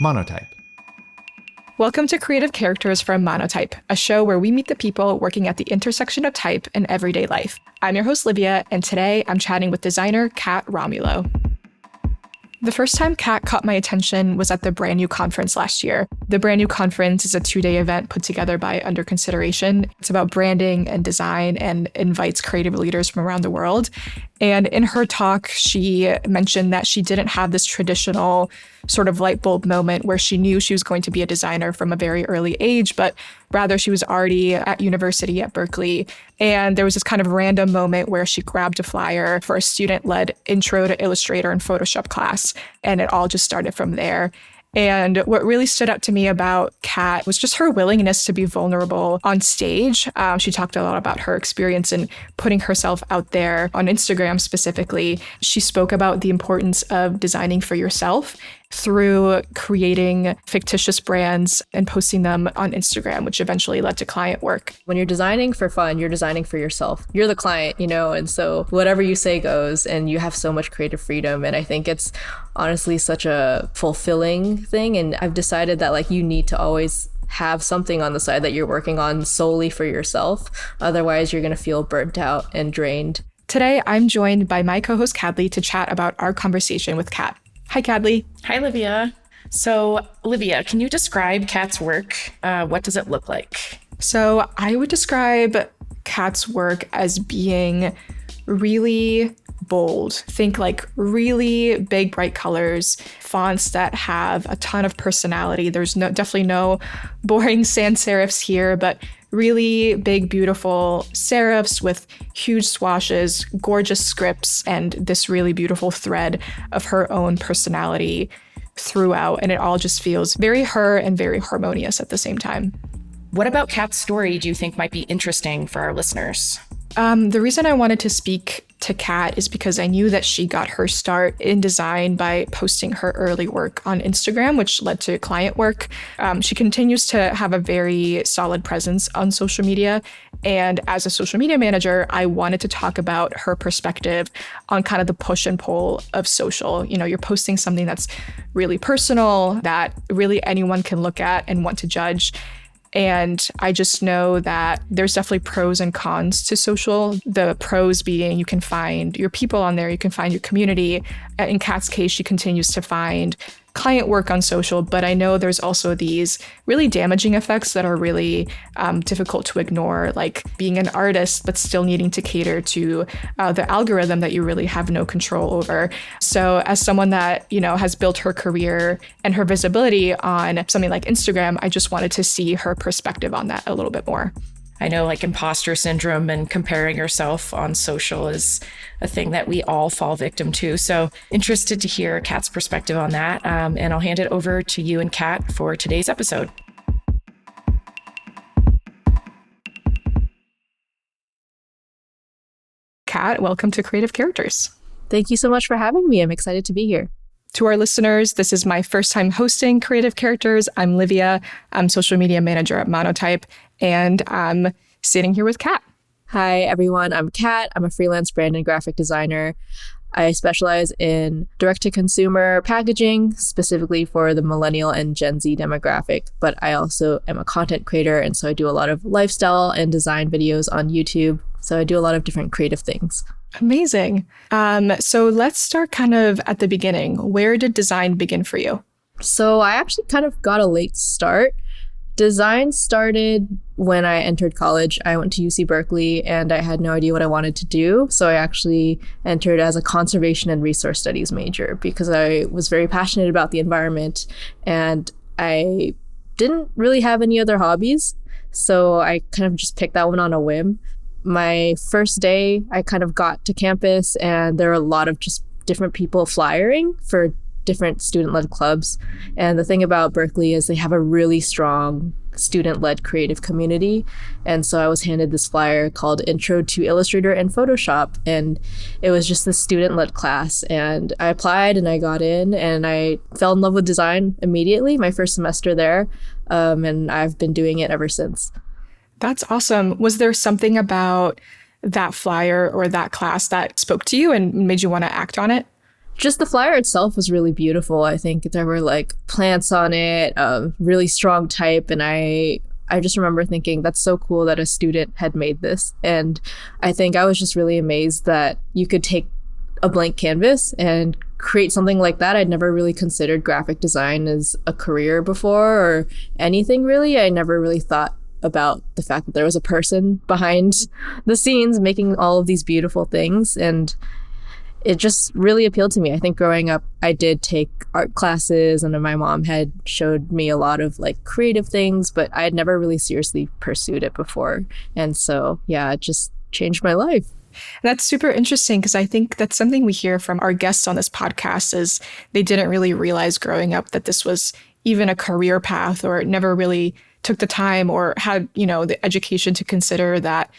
Monotype. Welcome to Creative Characters from Monotype, a show where we meet the people working at the intersection of type and everyday life. I'm your host, Livia, and today I'm chatting with designer Kat Romulo. The first time Kat caught my attention was at the Brand New Conference last year. The Brand New Conference is a 2-day event put together by Under Consideration. It's about branding and design and invites creative leaders from around the world. And in her talk, she mentioned that she didn't have this traditional sort of light bulb moment where she knew she was going to be a designer from a very early age, but rather she was already at university at Berkeley. And there was this kind of random moment where she grabbed a flyer for a student-led Intro to Illustrator and Photoshop class, and it all just started from there. And what really stood out to me about Kat was just her willingness to be vulnerable on stage. She talked a lot about her experience in putting herself out there on Instagram specifically. She spoke about the importance of designing for yourself through creating fictitious brands and posting them on Instagram, which eventually led to client work. When you're designing for fun, you're designing for yourself. You're the client, and so whatever you say goes, and you have so much creative freedom. And I think it's honestly such a fulfilling thing. And I've decided that you need to always have something on the side that you're working on solely for yourself. Otherwise, you're going to feel burnt out and drained. Today, I'm joined by my co-host Kadley to chat about our conversation with Kat. Hi, Kadley. Hi, Livia. So, Livia, can you describe Kat's work? What does it look like? So I would describe Kat's work as being really bold. Think really big, bright colors, fonts that have a ton of personality. There's definitely no boring sans serifs here, but really big, beautiful serifs with huge swashes, gorgeous scripts, and this really beautiful thread of her own personality throughout. And it all just feels very her and very harmonious at the same time. What about Kat's story do you think might be interesting for our listeners? The reason I wanted to speak to Kat is because I knew that she got her start in design by posting her early work on Instagram, which led to client work. She continues to have a very solid presence on social media. And as a social media manager, I wanted to talk about her perspective on kind of the push and pull of social. You're posting something that's really personal, that really anyone can look at and want to judge. And I just know that there's definitely pros and cons to social. The pros being you can find your people on there, you can find your community. In Kat's case, she continues to find client work on social, but I know there's also these really damaging effects that are really difficult to ignore, like being an artist, but still needing to cater to the algorithm that you really have no control over. So as someone that, has built her career and her visibility on something like Instagram, I just wanted to see her perspective on that a little bit more. I know imposter syndrome and comparing yourself on social is a thing that we all fall victim to. So interested to hear Kat's perspective on that. And I'll hand it over to you and Kat for today's episode. Kat, welcome to Creative Characters. Thank you so much for having me. I'm excited to be here. To our listeners, this is my first time hosting Creative Characters. I'm Livia. I'm social media manager at Monotype, and I'm sitting here with Kat. Hi, everyone. I'm Kat. I'm a freelance brand and graphic designer. I specialize in direct-to-consumer packaging, specifically for the millennial and Gen Z demographic, but I also am a content creator, and so I do a lot of lifestyle and design videos on YouTube. So I do a lot of different creative things. Amazing. So let's start kind of at the beginning. Where did design begin for you? So I actually kind of got a late start. Design started when I entered college. I went to UC Berkeley and I had no idea what I wanted to do. So I actually entered as a conservation and resource studies major because I was very passionate about the environment and I didn't really have any other hobbies. So I kind of just picked that one on a whim. My first day, I kind of got to campus and there were a lot of just different people flyering for different student-led clubs. And the thing about Berkeley is they have a really strong student-led creative community. And so I was handed this flyer called Intro to Illustrator and Photoshop. And it was just this student-led class. And I applied and I got in and I fell in love with design immediately, my first semester there. And I've been doing it ever since. That's awesome. Was there something about that flyer or that class that spoke to you and made you want to act on it? Just the flyer itself was really beautiful. I think there were like plants on it, really strong type, and I just remember thinking that's so cool that a student had made this. And I think I was just really amazed that you could take a blank canvas and create something like that. I'd never really considered graphic design as a career before or anything really. I never really thought about the fact that there was a person behind the scenes making all of these beautiful things, and it just really appealed to me. I think growing up, I did take art classes, and my mom had showed me a lot of like creative things, but I had never really seriously pursued it before. And so, yeah, it just changed my life. That's super interesting because I think that's something we hear from our guests on this podcast is they didn't really realize growing up that this was even a career path, or never really took the time or had, the education to consider that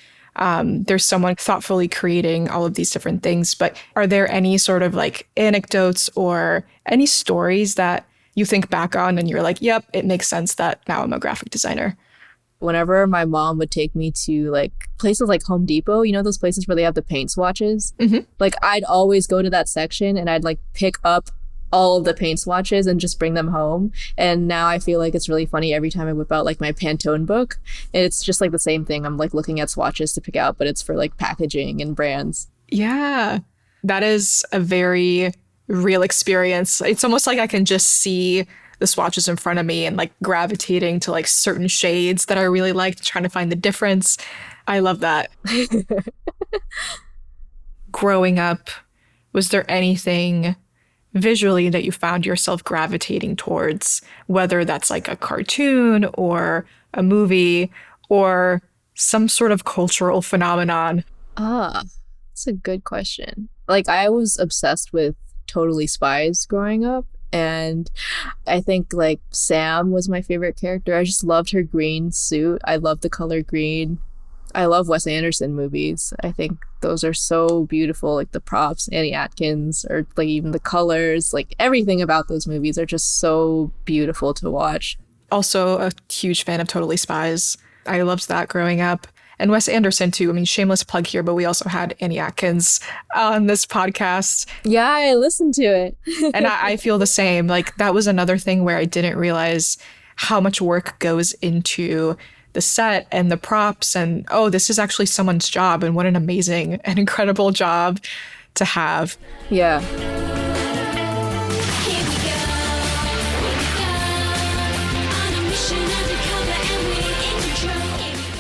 there's someone thoughtfully creating all of these different things. But are there any sort of like anecdotes or any stories that you think back on and you're like, yep, it makes sense that now I'm a graphic designer? Whenever my mom would take me to like places like Home Depot, those places where they have the paint swatches, like I'd always go to that section and I'd like pick up all of the paint swatches and just bring them home. And now I feel like it's really funny every time I whip out like my Pantone book. It's just like the same thing. I'm like looking at swatches to pick out, but it's for like packaging and brands. Yeah, that is a very real experience. It's almost like I can just see the swatches in front of me and like gravitating to like certain shades that I really liked, trying to find the difference. I love that. Growing up, was there anything visually that you found yourself gravitating towards, whether that's like a cartoon or a movie or some sort of cultural phenomenon? That's a good question. Like I was obsessed with Totally Spies growing up. And I think like Sam was my favorite character. I just loved her green suit. I love the color green. I love Wes Anderson movies. I think those are so beautiful, like the props, Annie Atkins, or like even the colors, like everything about those movies are just so beautiful to watch. Also a huge fan of Totally Spies. I loved that growing up. And Wes Anderson too. I mean, shameless plug here, but we also had Annie Atkins on this podcast. Yeah, I listened to it. And I feel the same. Like that was another thing where I didn't realize how much work goes into the set and the props, and this is actually someone's job, and what an amazing and incredible job to have. Yeah.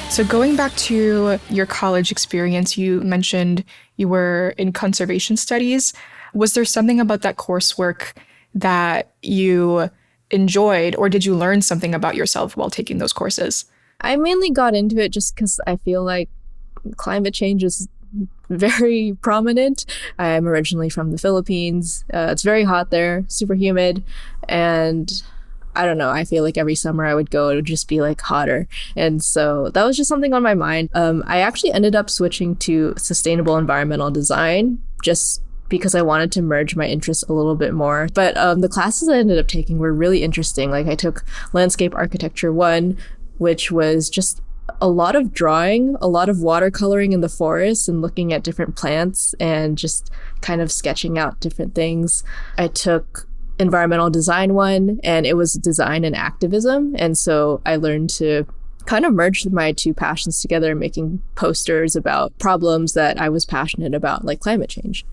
So going back to your college experience, you mentioned you were in conservation studies. Was there something about that coursework that you enjoyed, or did you learn something about yourself while taking those courses? I mainly got into it just because I feel like climate change is very prominent. I'm originally from the Philippines. It's very hot there, super humid. And I don't know, I feel like every summer I would go, it would just be like hotter. And so that was just something on my mind. I actually ended up switching to sustainable environmental design just because I wanted to merge my interests a little bit more. But the classes I ended up taking were really interesting. Like I took Landscape Architecture 1, which was just a lot of drawing, a lot of watercoloring in the forest and looking at different plants and just kind of sketching out different things. I took Environmental Design 1, and it was design and activism. And so I learned to kind of merge my two passions together, making posters about problems that I was passionate about, like climate change.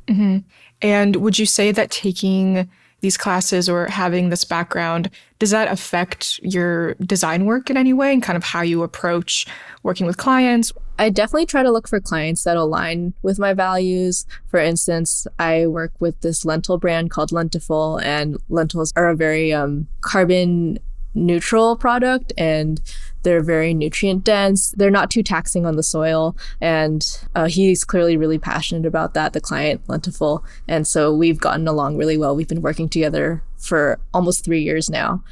Mm-hmm. And would you say that taking these classes or having this background, does that affect your design work in any way and kind of how you approach working with clients? I definitely try to look for clients that align with my values. For instance, I work with this lentil brand called Lentiful, and lentils are a very carbon neutral product, and they're very nutrient dense. They're not too taxing on the soil, and he's clearly really passionate about that, the client, Lentiful. And so we've gotten along really well. We've been working together for almost 3 years now.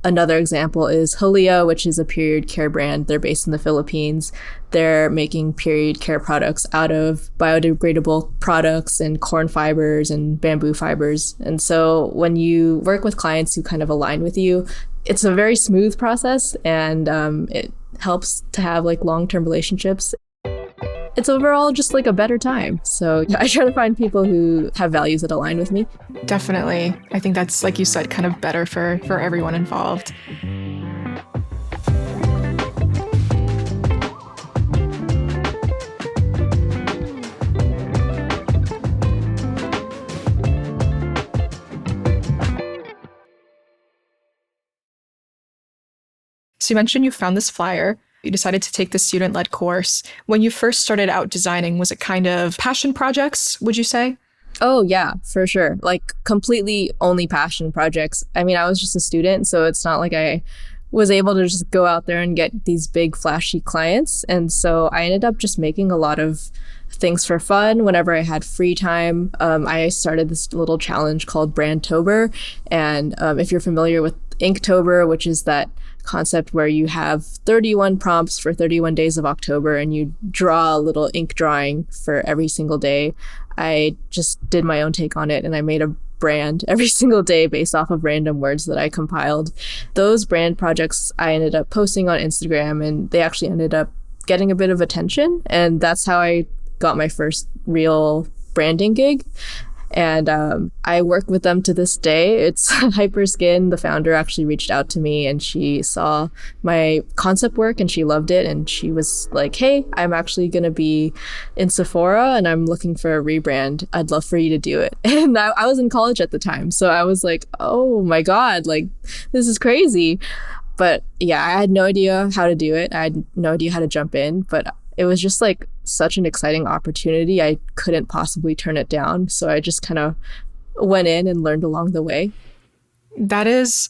Another example is Halia, which is a period care brand. They're based in the Philippines. They're making period care products out of biodegradable products and corn fibers and bamboo fibers. And so when you work with clients who kind of align with you, it's a very smooth process, and it helps to have like long-term relationships. it's overall just like a better time. So I try to find people who have values that align with me. Definitely. I think that's, like you said, kind of better for everyone involved. So you mentioned you found this flyer. You decided to take the student-led course. When you first started out designing, was it kind of passion projects, would you say? Oh, yeah, for sure. Like completely only passion projects. I mean, I was just a student, so it's not like I was able to just go out there and get these big flashy clients. And so I ended up just making a lot of things for fun whenever I had free time. I started this little challenge called Brandtober. And if you're familiar with Inktober, which is that concept where you have 31 prompts for 31 days of October and you draw a little ink drawing for every single day. I just did my own take on it and I made a brand every single day based off of random words that I compiled. Those brand projects I ended up posting on Instagram and they actually ended up getting a bit of attention, and that's how I got my first real branding gig. And I work with them to this day. It's Hyperskin. The founder actually reached out to me and she saw my concept work and she loved it. And she was like, hey, I'm actually going to be in Sephora and I'm looking for a rebrand. I'd love for you to do it. And I was in college at the time. So I was like, oh my God, like this is crazy. But yeah, I had no idea how to do it. I had no idea how to jump in, but it was just like such an exciting opportunity. I couldn't possibly turn it down. So I just kind of went in and learned along the way. That is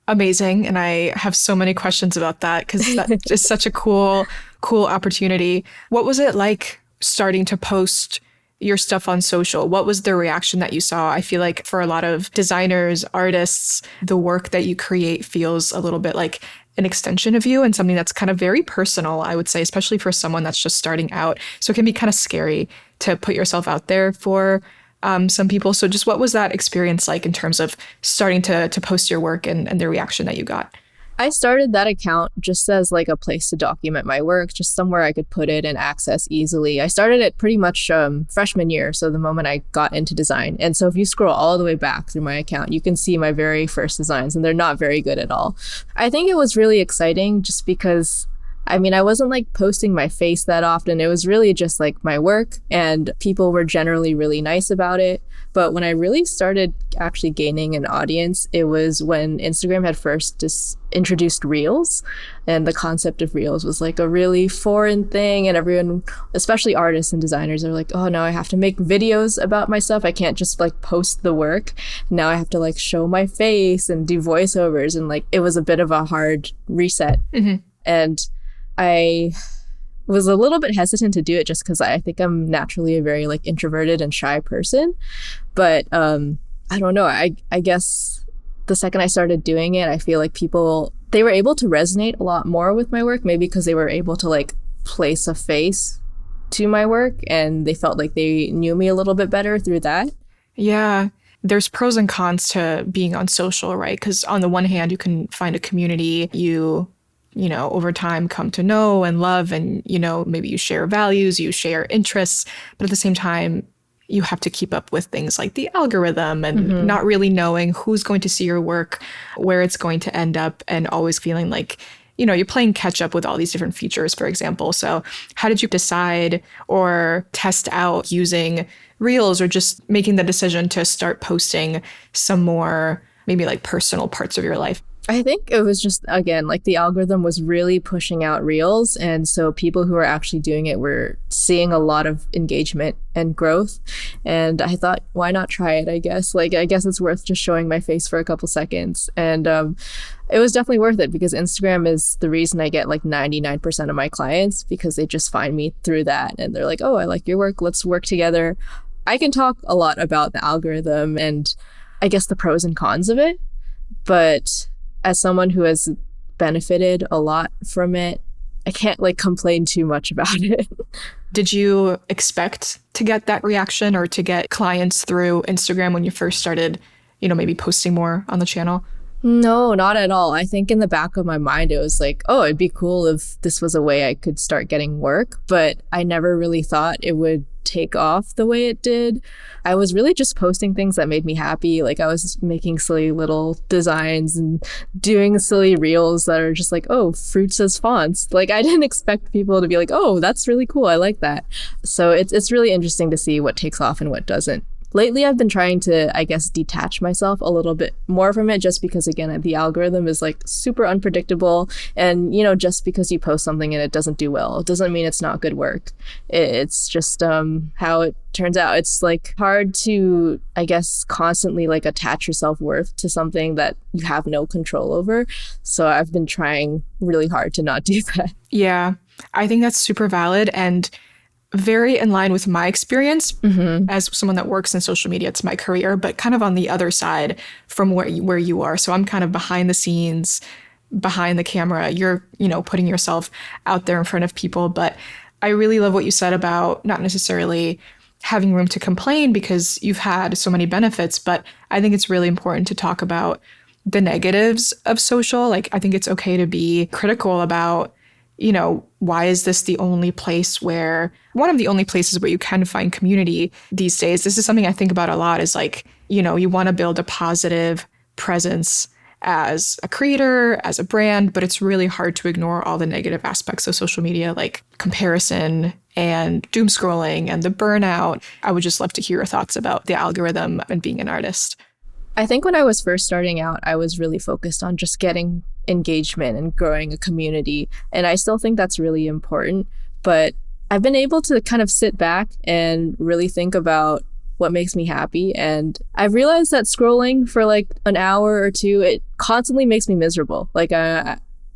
amazing. And I have so many questions about that because that is such a cool opportunity. What was it like starting to post your stuff on social? What was the reaction that you saw? I feel like for a lot of designers, artists, the work that you create feels a little bit like an extension of you and something that's kind of very personal, I would say, especially for someone that's just starting out. So it can be kind of scary to put yourself out there for some people. So just what was that experience like in terms of starting to post your work and the reaction that you got? I started that account just as like a place to document my work, just somewhere I could put it and access easily. I started it pretty much freshman year, so the moment I got into design. And so if you scroll all the way back through my account, you can see my very first designs, and they're not very good at all. I think it was really exciting just because I mean, I wasn't like posting my face that often. It was really just like my work, and people were generally really nice about it. But when I really started actually gaining an audience, it was when Instagram had first introduced Reels, and the concept of Reels was like a really foreign thing. And everyone, especially artists and designers, are like, oh no, I have to make videos about myself. I can't just like post the work. Now I have to like show my face and do voiceovers. And like, it was a bit of a hard reset. Mm-hmm. And I was a little bit hesitant to do it just because I think I'm naturally a very like introverted and shy person. But I don't know. I guess the second I started doing it, I feel like they were able to resonate a lot more with my work, maybe because they were able to like place a face to my work and they felt like they knew me a little bit better through that. Yeah. There's pros and cons to being on social, right? Because on the one hand, you can find a community you know, over time come to know and love, and, you know, maybe you share values, you share interests, but at the same time, you have to keep up with things like the algorithm and not really knowing who's going to see your work, where it's going to end up, and always feeling like, you know, you're playing catch up with all these different features, for example. So how did you decide or test out using Reels, or just making the decision to start posting some more maybe like personal parts of your life? I think it was just, again, like the algorithm was really pushing out Reels. And so people who are actually doing it were seeing a lot of engagement and growth. And I thought, why not try it, I guess? Like, I guess it's worth just showing my face for a couple seconds. And it was definitely worth it because Instagram is the reason I get like 99% of my clients, because they just find me through that. And they're like, oh, I like your work. Let's work together. I can talk a lot about the algorithm and I guess the pros and cons of it. But as someone who has benefited a lot from it, I can't like complain too much about it. Did you expect to get that reaction or to get clients through Instagram when you first started, you know, maybe posting more on the channel? No, not at all. I think in the back of my mind, it was like, oh, it'd be cool if this was a way I could start getting work. But I never really thought it would take off the way it did. I was really just posting things that made me happy. Like I was making silly little designs and doing silly reels that are just like, oh, fruits as fonts. Like I didn't expect people to be like, oh, that's really cool. I like that. So it's really interesting to see what takes off and what doesn't. Lately, I've been trying to, I guess, detach myself a little bit more from it just because, again, the algorithm is like super unpredictable. And, you know, just because you post something and it doesn't do well, it doesn't mean it's not good work. It's just how it turns out. It's like hard to, I guess, constantly like attach your self-worth to something that you have no control over. So I've been trying really hard to not do that. Yeah, I think that's super valid and very in line with my experience as someone that works in social media. It's my career, but kind of on the other side from where you are. So I'm kind of behind the scenes, behind the camera. You're, you know, putting yourself out there in front of people. But I really love what you said about not necessarily having room to complain because you've had so many benefits. But I think it's really important to talk about the negatives of social. Like, I think it's okay to be critical about, you know, why is this the only place where, one of the only places where you can find community these days? This is something I think about a lot is like, you know, you want to build a positive presence as a creator, as a brand, but it's really hard to ignore all the negative aspects of social media, like comparison and doom scrolling and the burnout. I would just love to hear your thoughts about the algorithm and being an artist. I think when I was first starting out, I was really focused on just getting engagement and growing a community. And I still think that's really important. But I've been able to kind of sit back and really think about what makes me happy. And I've realized that scrolling for like an hour or two, it constantly makes me miserable. Like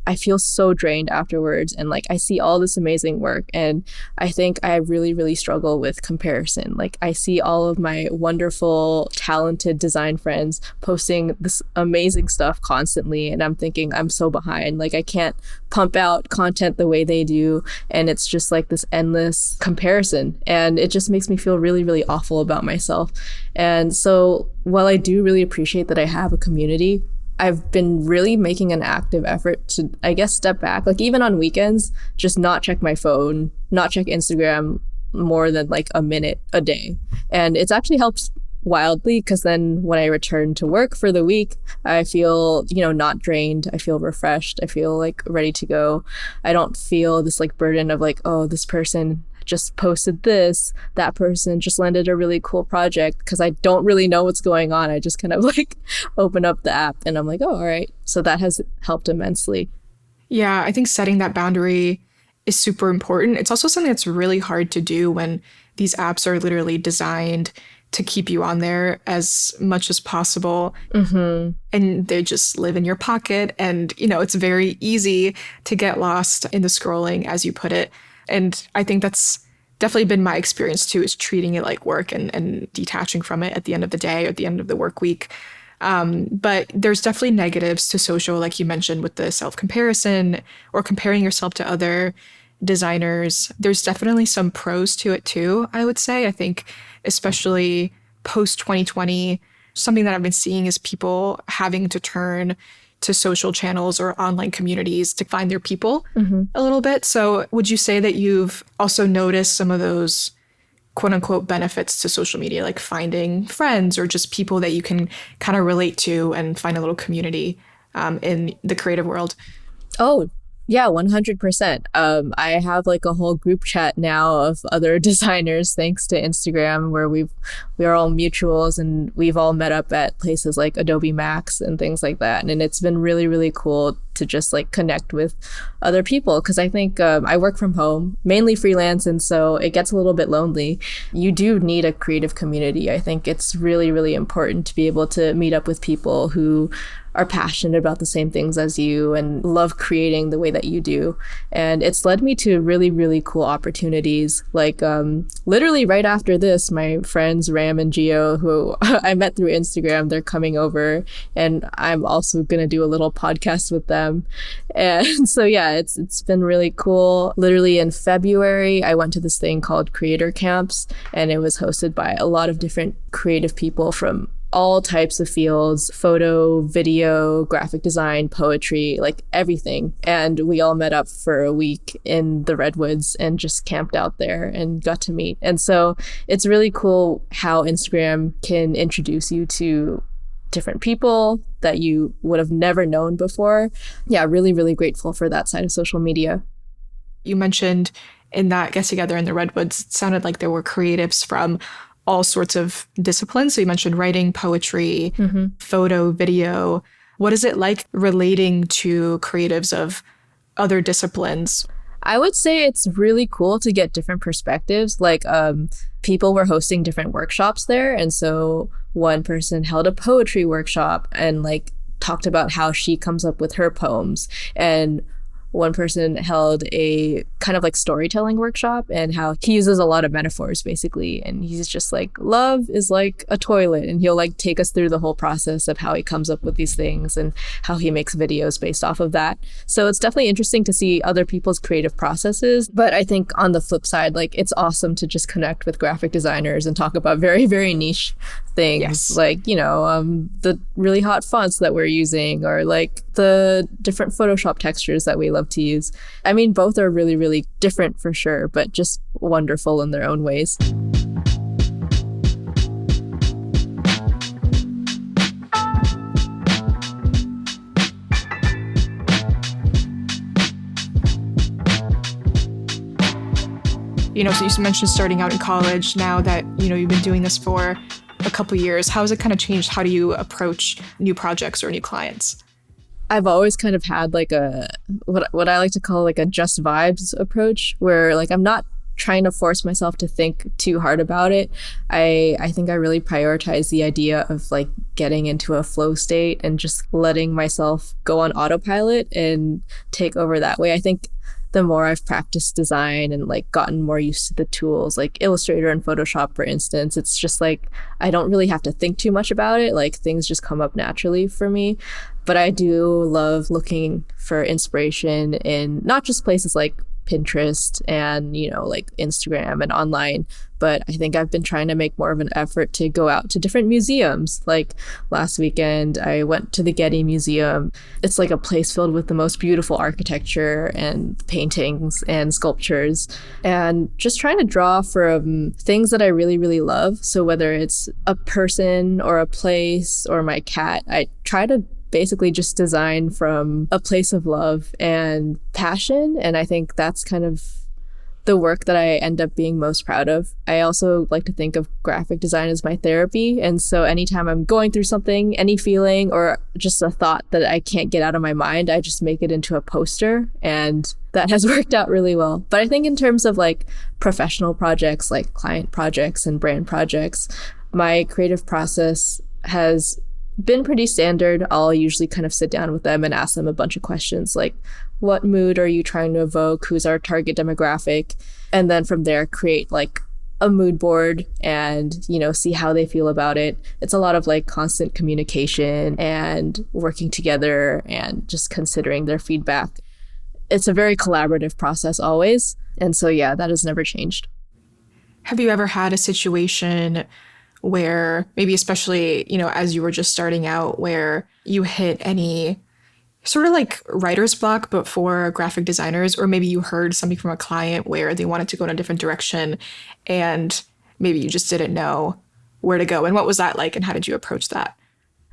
I feel so drained afterwards, and like I see all this amazing work, and I think I really, really struggle with comparison. Like I see all of my wonderful, talented design friends posting this amazing stuff constantly, and I'm thinking I'm so behind. Like I can't pump out content the way they do, and it's just like this endless comparison, and it just makes me feel really, really awful about myself. And so while I do really appreciate that I have a community, I've been really making an active effort to, I guess, step back, like even on weekends, just not check my phone, not check Instagram more than like a minute a day. And it's actually helped wildly because then when I return to work for the week, I feel, you know, not drained. I feel refreshed. I feel like ready to go. I don't feel this like burden of like, oh, this person just posted this, that person just landed a really cool project, because I don't really know what's going on. I just kind of like open up the app and I'm like, oh, all right. So that has helped immensely. Yeah, I think setting that boundary is super important. It's also something that's really hard to do when these apps are literally designed to keep you on there as much as possible. And they just live in your pocket. And, you know, it's very easy to get lost in the scrolling, as you put it. And I think that's definitely been my experience too, is treating it like work and detaching from it at the end of the day or at the end of the work week. But there's definitely negatives to social, like you mentioned, with the self-comparison or comparing yourself to other designers. There's definitely some pros to it too, I would say. I think especially post 2020, something that I've been seeing is people having to turn to social channels or online communities to find their people a little bit. So would you say that you've also noticed some of those quote unquote benefits to social media, like finding friends or just people that you can kind of relate to and find a little community in the creative world? Oh, yeah, 100%. I have like a whole group chat now of other designers thanks to Instagram, where we are all mutuals and we've all met up at places like Adobe Max and things like that. And it's been really, really cool to just like connect with other people, because I think I work from home, mainly freelance, and so it gets a little bit lonely. You do need a creative community. I think it's really, really important to be able to meet up with people who are passionate about the same things as you and love creating the way that you do. And it's led me to really, really cool opportunities. Like literally right after this, my friends Ram and Gio, who I met through Instagram, they're coming over, and I'm also going to do a little podcast with them. And so yeah, it's been really cool. Literally in February, I went to this thing called Creator Camps, and it was hosted by a lot of different creative people from all types of fields, photo, video, graphic design, poetry, like everything. And we all met up for a week in the Redwoods and just camped out there and got to meet. And so it's really cool how Instagram can introduce you to different people that you would have never known before. Yeah, really, really grateful for that side of social media. You mentioned in that get together in the Redwoods, it sounded like there were creatives from all sorts of disciplines. So you mentioned writing, poetry, photo, video. What is it like relating to creatives of other disciplines? I would say it's really cool to get different perspectives. Like people were hosting different workshops there. And so one person held a poetry workshop and like talked about how she comes up with her poems. And one person held a kind of like storytelling workshop and how he uses a lot of metaphors basically. And he's just like, love is like a toilet. And he'll like take us through the whole process of how he comes up with these things and how he makes videos based off of that. So it's definitely interesting to see other people's creative processes. But I think on the flip side, like it's awesome to just connect with graphic designers and talk about very, very niche things. Yes. Like, you know, the really hot fonts that we're using or like the different Photoshop textures that we love to use. I mean, both are really, really different for sure, but just wonderful in their own ways. You know, so you mentioned starting out in college. Now that, you know, you've been doing this for a couple years, how has it kind of changed? How do you approach new projects or new clients? I've always kind of had like a, what I like to call like a just vibes approach where like I'm not trying to force myself to think too hard about it. I think I really prioritize the idea of like getting into a flow state and just letting myself go on autopilot and take over that way. I think the more I've practiced design and like gotten more used to the tools like Illustrator and Photoshop, for instance, it's just like I don't really have to think too much about it. Like things just come up naturally for me. But I do love looking for inspiration in not just places like Pinterest and, you know, like Instagram and online, but I think I've been trying to make more of an effort to go out to different museums. Like last weekend, I went to the Getty Museum. It's like a place filled with the most beautiful architecture and paintings and sculptures, and just trying to draw from things that I really, really love. So whether it's a person or a place or my cat, I try to basically just design from a place of love and passion. And I think that's kind of the work that I end up being most proud of. I also like to think of graphic design as my therapy. And so anytime I'm going through something, any feeling or just a thought that I can't get out of my mind, I just make it into a poster. And that has worked out really well. But I think in terms of like professional projects, like client projects and brand projects, my creative process has been pretty standard. I'll usually kind of sit down with them and ask them a bunch of questions like, what mood are you trying to evoke? Who's our target demographic? And then from there, create like a mood board and, you know, see how they feel about it. It's a lot of like constant communication and working together and just considering their feedback. It's a very collaborative process always. And so, yeah, that has never changed. Have you ever had a situation where maybe especially, you know, as you were just starting out, where you hit any sort of like writer's block, but for graphic designers, or maybe you heard something from a client where they wanted to go in a different direction and maybe you just didn't know where to go? And what was that like and how did you approach that?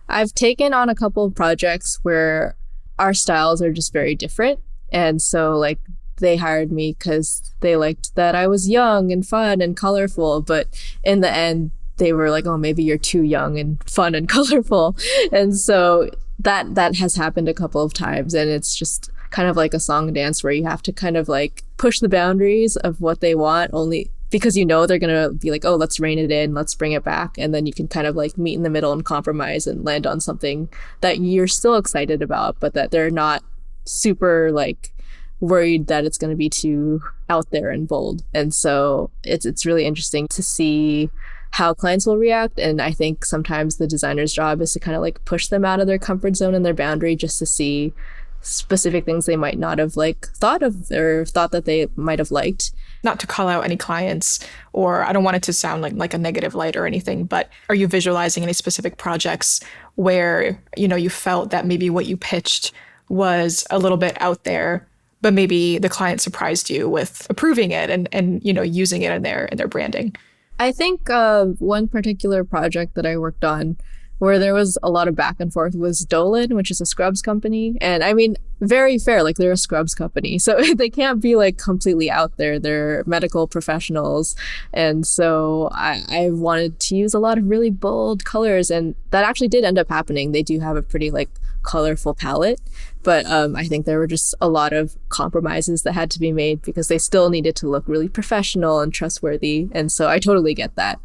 I've taken on a couple of projects where our styles are just very different. And so like they hired me because they liked that I was young and fun and colorful. But in the end, they were like, oh, maybe you're too young and fun and colorful. And so that has happened a couple of times. And it's just kind of like a song and dance where you have to kind of like push the boundaries of what they want, only because you know they're going to be like, oh, let's rein it in, let's bring it back. And then you can kind of like meet in the middle and compromise and land on something that you're still excited about, but that they're not super like worried that it's going to be too out there and bold. And so it's really interesting to see how clients will react. And I think sometimes the designer's job is to kind of like push them out of their comfort zone and their boundary just to see specific things they might not have like thought of or thought that they might have liked. Not to call out any clients, or I don't want it to sound like a negative light or anything, but are you visualizing any specific projects where, you felt that maybe what you pitched was a little bit out there, but maybe the client surprised you with approving it and using it in their branding? I think one particular project that I worked on where there was a lot of back and forth was Dolan, which is a scrubs company. And I mean, very fair, like they're a scrubs company. So they can't be like completely out there. They're medical professionals. And so I wanted to use a lot of really bold colors. And that actually did end up happening. They do have a pretty like colorful palette. But I think there were just a lot of compromises that had to be made because they still needed to look really professional and trustworthy. And so I totally get that.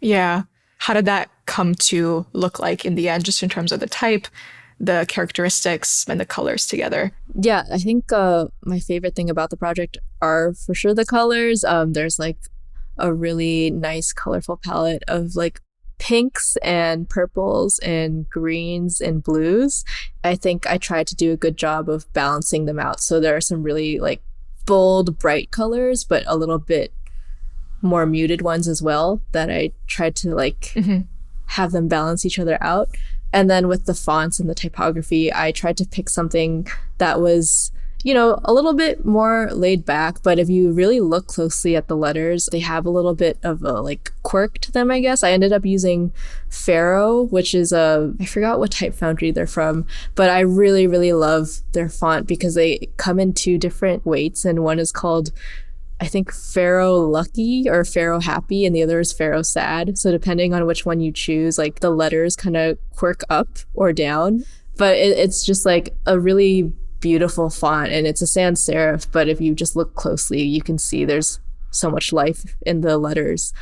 Yeah. How did that come to look like in the end, just in terms of the type, the characteristics, and the colors together? Yeah, I think my favorite thing about the project are for sure the colors. There's like a really nice colorful palette of like pinks and purples and greens and blues. I think I tried to do a good job of balancing them out. So there are some really like bold, bright colors, but a little bit more muted ones as well that I tried to like have them balance each other out. And then with the fonts and the typography, I tried to pick something that was, a little bit more laid back. But if you really look closely at the letters, they have a little bit of a like quirk to them, I guess. I ended up using Faro, which is I forgot what type foundry they're from, but I really, really love their font because they come in two different weights. And one is called, I think, Faro Lucky or Faro Happy, and the other is Faro Sad. So depending on which one you choose, like the letters kind of quirk up or down. But it's just like a really beautiful font, and it's a sans serif. But if you just look closely, you can see there's so much life in the letters.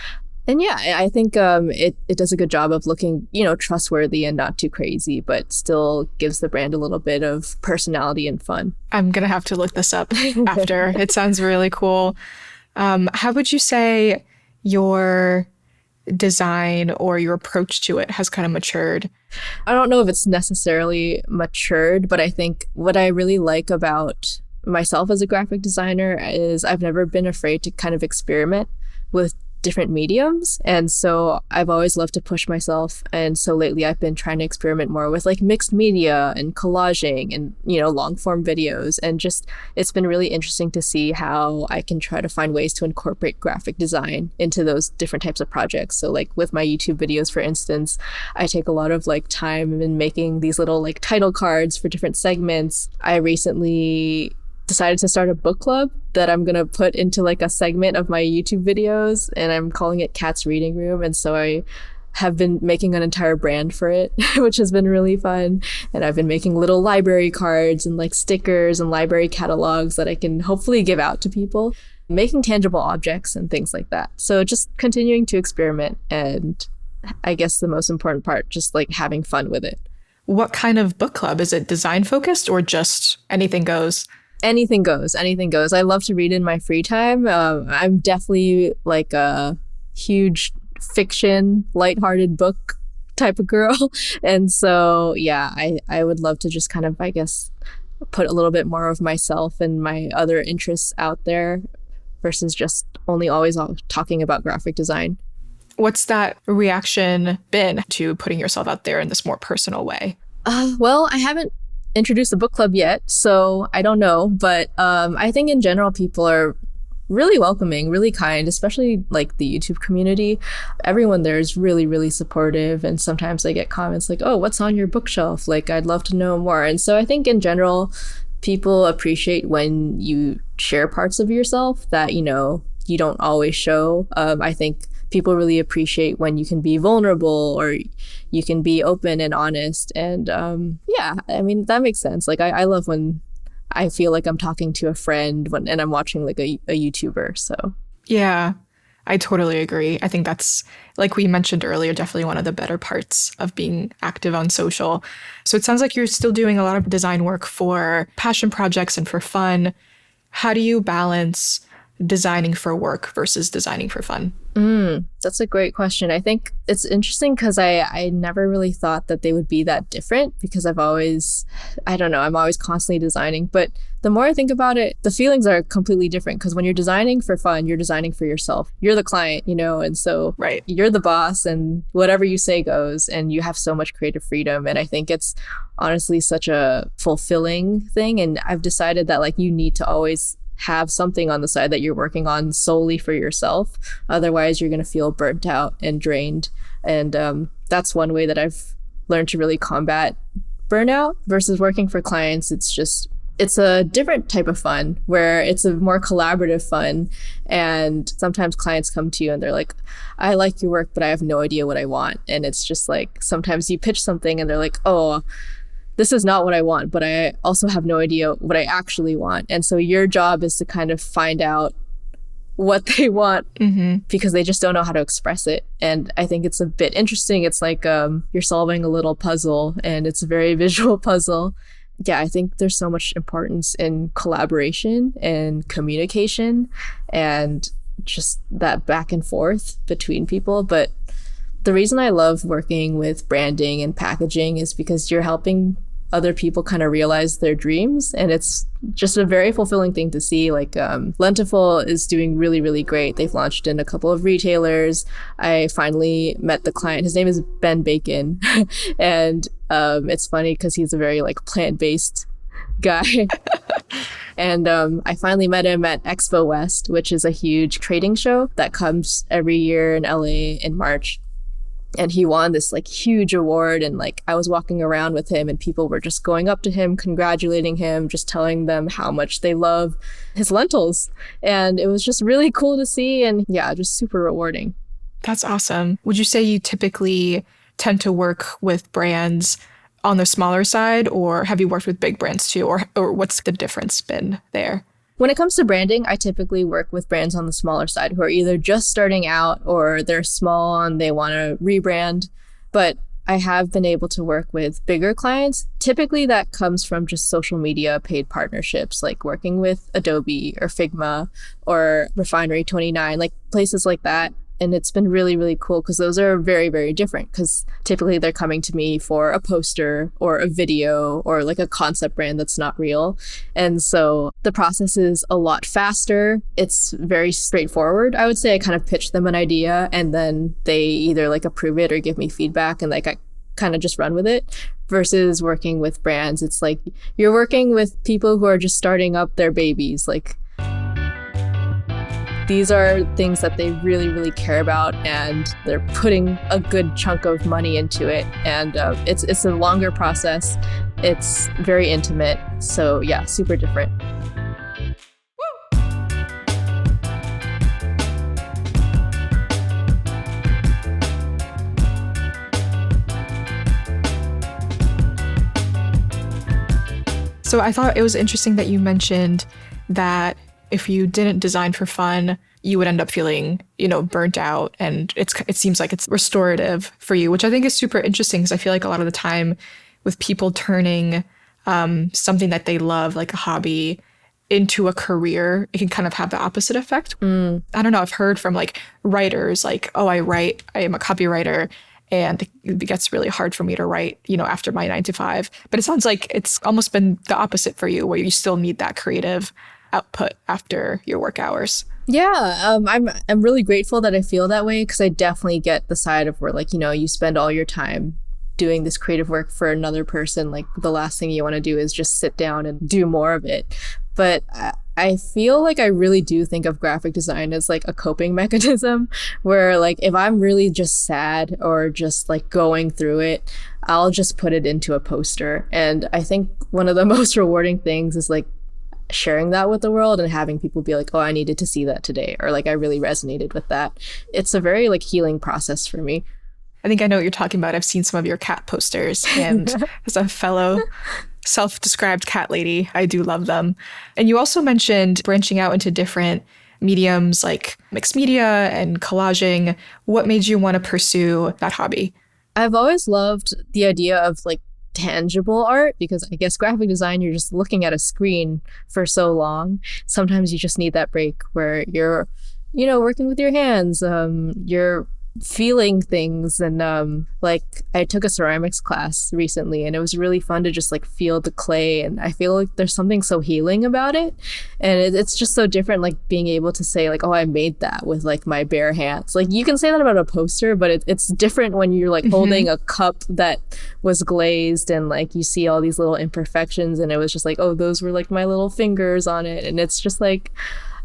And yeah, I think it does a good job of looking, trustworthy and not too crazy, but still gives the brand a little bit of personality and fun. I'm going to have to look this up after. It sounds really cool. How would you say your design or your approach to it has kind of matured? I don't know if it's necessarily matured, but I think what I really like about myself as a graphic designer is I've never been afraid to kind of experiment with different mediums. And so I've always loved to push myself. And so lately I've been trying to experiment more with like mixed media and collaging and, long form videos. And just, it's been really interesting to see how I can try to find ways to incorporate graphic design into those different types of projects. So like with my YouTube videos, for instance, I take a lot of like time in making these little like title cards for different segments. I recently decided to start a book club that I'm going to put into like a segment of my YouTube videos, and I'm calling it Cat's Reading Room. And so I have been making an entire brand for it, which has been really fun. And I've been making little library cards and like stickers and library catalogs that I can hopefully give out to people, making tangible objects and things like that. So just continuing to experiment. And I guess the most important part, just like having fun with it. What kind of book club? Is it design focused or just anything goes? Anything goes. I love to read in my free time. I'm definitely like a huge fiction, lighthearted book type of girl. And so, yeah, I would love to just kind of, I guess, put a little bit more of myself and my other interests out there versus just only always talking about graphic design. What's that reaction been to putting yourself out there in this more personal way? Well, I haven't introduced the book club yet, so I don't know. But I think in general, people are really welcoming, really kind, especially like the YouTube community. Everyone there is really, really supportive. And sometimes I get comments like, oh, what's on your bookshelf? Like, I'd love to know more. And so I think in general, people appreciate when you share parts of yourself that, you don't always show. I think people really appreciate when you can be vulnerable or you can be open and honest. And yeah, I mean, that makes sense. Like, I love when I feel like I'm talking to a friend and I'm watching like a YouTuber. So yeah, I totally agree. I think that's, like we mentioned earlier, definitely one of the better parts of being active on social. So it sounds like you're still doing a lot of design work for passion projects and for fun. How do you balance designing for work versus designing for fun? That's a great question. I think it's interesting because I never really thought that they would be that different because I don't know, I'm always constantly designing. But the more I think about it, the feelings are completely different because when you're designing for fun, you're designing for yourself. You're the client, and so Right. you're the boss and whatever you say goes and you have so much creative freedom. And I think it's honestly such a fulfilling thing. And I've decided that like you need to always have something on the side that you're working on solely for yourself. Otherwise, you're going to feel burnt out and drained. And that's one way that I've learned to really combat burnout versus working for clients. It's a different type of fun where it's a more collaborative fun. And sometimes clients come to you and they're like, I like your work, but I have no idea what I want. And it's just like, sometimes you pitch something and they're like, oh, this is not what I want, but I also have no idea what I actually want. And so your job is to kind of find out what they want because they just don't know how to express it. And I think it's a bit interesting. It's like you're solving a little puzzle and it's a very visual puzzle. Yeah, I think there's so much importance in collaboration and communication and just that back and forth between people. But the reason I love working with branding and packaging is because you're helping other people kind of realize their dreams. And it's just a very fulfilling thing to see. Like Lentiful is doing really, really great. They've launched in a couple of retailers. I finally met the client. His name is Ben Bacon. And it's funny because he's a very like plant-based guy. And I finally met him at Expo West, which is a huge trading show that comes every year in LA in March. And he won this like huge award. And like I was walking around with him and people were just going up to him, congratulating him, just telling them how much they love his lentils. And it was just really cool to see. And yeah, just super rewarding. That's awesome. Would you say you typically tend to work with brands on the smaller side, or have you worked with big brands too? Or what's the difference been there? When it comes to branding, I typically work with brands on the smaller side who are either just starting out or they're small and they want to rebrand. But I have been able to work with bigger clients. Typically that comes from just social media paid partnerships, like working with Adobe or Figma or Refinery 29, like places like that. And it's been really, really cool because those are very, very different because typically they're coming to me for a poster or a video or like a concept brand that's not real. And so the process is a lot faster. It's very straightforward. I would say I kind of pitch them an idea and then they either like approve it or give me feedback and like I kind of just run with it. Versus working with brands, it's like you're working with people who are just starting up their babies. Like these are things that they really, really care about, and they're putting a good chunk of money into it. And it's a longer process. It's very intimate. So yeah, super different. So I thought it was interesting that you mentioned that if you didn't design for fun, you would end up feeling, burnt out. And it seems like it's restorative for you, which I think is super interesting because I feel like a lot of the time with people turning something that they love, like a hobby, into a career, it can kind of have the opposite effect. I don't know. I've heard from like writers like, oh, I am a copywriter. And it gets really hard for me to write, after my 9 to 5. But it sounds like it's almost been the opposite for you, where you still need that creative output after your work hours. Yeah, I'm really grateful that I feel that way because I definitely get the side of where like, you spend all your time doing this creative work for another person. Like the last thing you want to do is just sit down and do more of it. But I feel like I really do think of graphic design as like a coping mechanism where like if I'm really just sad or just like going through it, I'll just put it into a poster. And I think one of the most rewarding things is like sharing that with the world and having people be like, oh, I needed to see that today, or like I really resonated with that. It's a very like healing process for me. I think I know what you're talking about. I've seen some of your cat posters, and as a fellow self-described cat lady, I do love them. And you also mentioned branching out into different mediums like mixed media and collaging. What made you want to pursue that hobby? I've always loved the idea of like tangible art because I guess graphic design, you're just looking at a screen for so long. Sometimes you just need that break where you're working with your hands. You're feeling things, and like I took a ceramics class recently, and it was really fun to just like feel the clay, and I feel like there's something so healing about it, and it's just so different, like being able to say like, oh, I made that with like my bare hands. Like you can say that about a poster, but it's different when you're like holding a cup that was glazed, and like you see all these little imperfections, and it was just like, oh, those were like my little fingers on it, and it's just like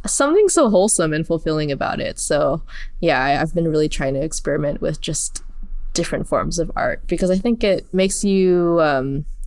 something so wholesome and fulfilling about it. So yeah, I've been really trying to experiment with just different forms of art, because I think it makes you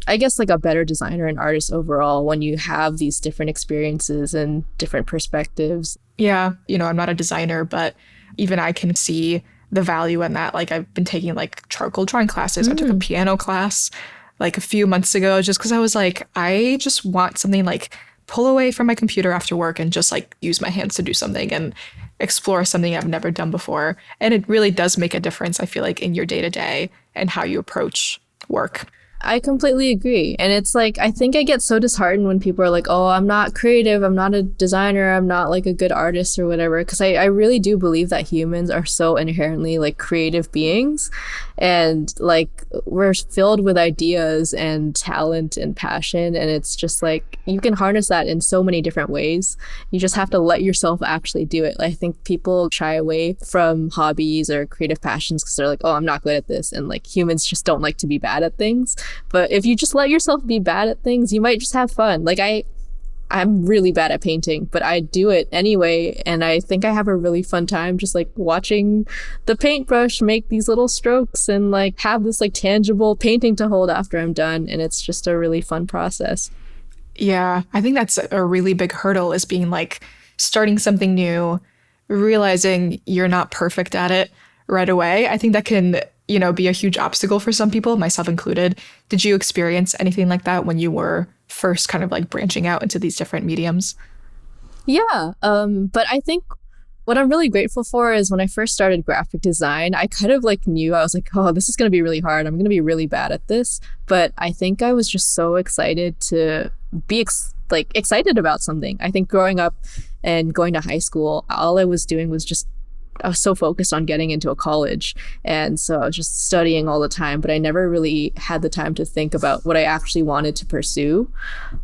I guess like a better designer and artist overall when you have these different experiences and different perspectives. Yeah, I'm not a designer, but even I can see the value in that. Like I've been taking like charcoal drawing classes. I took a piano class like a few months ago just because I was like, I just want something like pull away from my computer after work and just like use my hands to do something and explore something I've never done before. And it really does make a difference, I feel like, in your day-to-day and how you approach work. I completely agree. And it's like, I think I get so disheartened when people are like, oh, I'm not creative, I'm not a designer, I'm not like a good artist or whatever. Because I really do believe that humans are so inherently like creative beings. And like we're filled with ideas and talent and passion. And it's just like, you can harness that in so many different ways. You just have to let yourself actually do it. I think people shy away from hobbies or creative passions because they're like, oh, I'm not good at this. And like humans just don't like to be bad at things. But if you just let yourself be bad at things, you might just have fun. Like I'm really bad at painting, but I do it anyway. And I think I have a really fun time just like watching the paintbrush make these little strokes and like have this like tangible painting to hold after I'm done. And it's just a really fun process. Yeah, I think that's a really big hurdle, is being like starting something new, realizing you're not perfect at it right away. I think that can, be a huge obstacle for some people, myself included. Did you experience anything like that when you were first kind of like branching out into these different mediums? Yeah, but I think what I'm really grateful for is when I first started graphic design, I kind of like knew, I was like, oh, this is going to be really hard. I'm going to be really bad at this. But I think I was just so excited to be excited about something. I think growing up and going to high school, all I was doing was just, I was so focused on getting into a college. And so I was just studying all the time, but I never really had the time to think about what I actually wanted to pursue.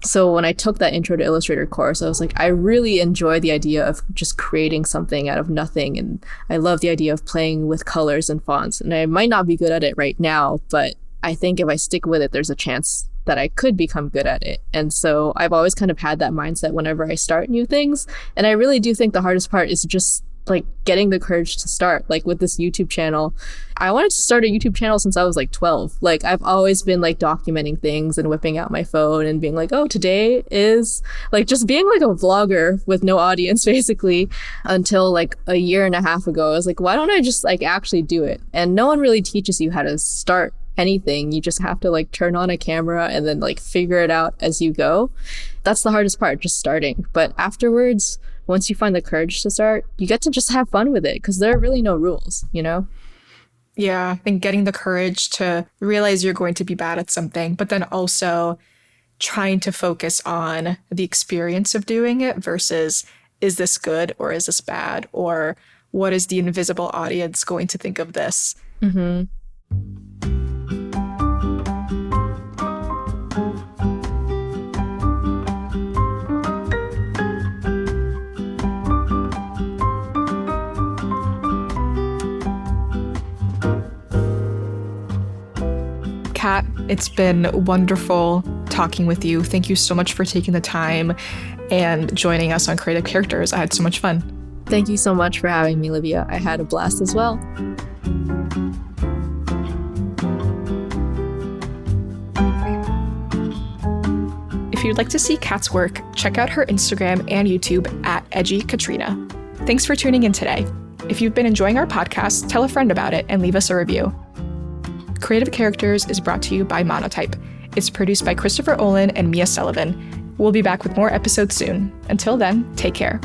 So when I took that Intro to Illustrator course, I was like, I really enjoy the idea of just creating something out of nothing. And I love the idea of playing with colors and fonts. And I might not be good at it right now, but I think if I stick with it, there's a chance that I could become good at it. And so I've always kind of had that mindset whenever I start new things. And I really do think the hardest part is just like getting the courage to start. Like with this YouTube channel, I wanted to start a YouTube channel since I was like 12. Like I've always been like documenting things and whipping out my phone and being like, oh, today is like just being like a vlogger with no audience basically, until like a year and a half ago. I was like, why don't I just like actually do it? And no one really teaches you how to start anything. You just have to like turn on a camera and then like figure it out as you go. That's the hardest part, just starting. But afterwards, once you find the courage to start, you get to just have fun with it because there are really no rules, Yeah, I think getting the courage to realize you're going to be bad at something, but then also trying to focus on the experience of doing it versus, is this good or is this bad? Or what is the invisible audience going to think of this? Mm-hmm. Kat, it's been wonderful talking with you. Thank you so much for taking the time and joining us on Creative Characters. I had so much fun. Thank you so much for having me, Livia. I had a blast as well. If you'd like to see Kat's work, check out her Instagram and YouTube at EdgyKatrina. Thanks for tuning in today. If you've been enjoying our podcast, tell a friend about it and leave us a review. Creative Characters is brought to you by Monotype. It's produced by Christopher Olin and Mia Sullivan. We'll be back with more episodes soon. Until then, take care.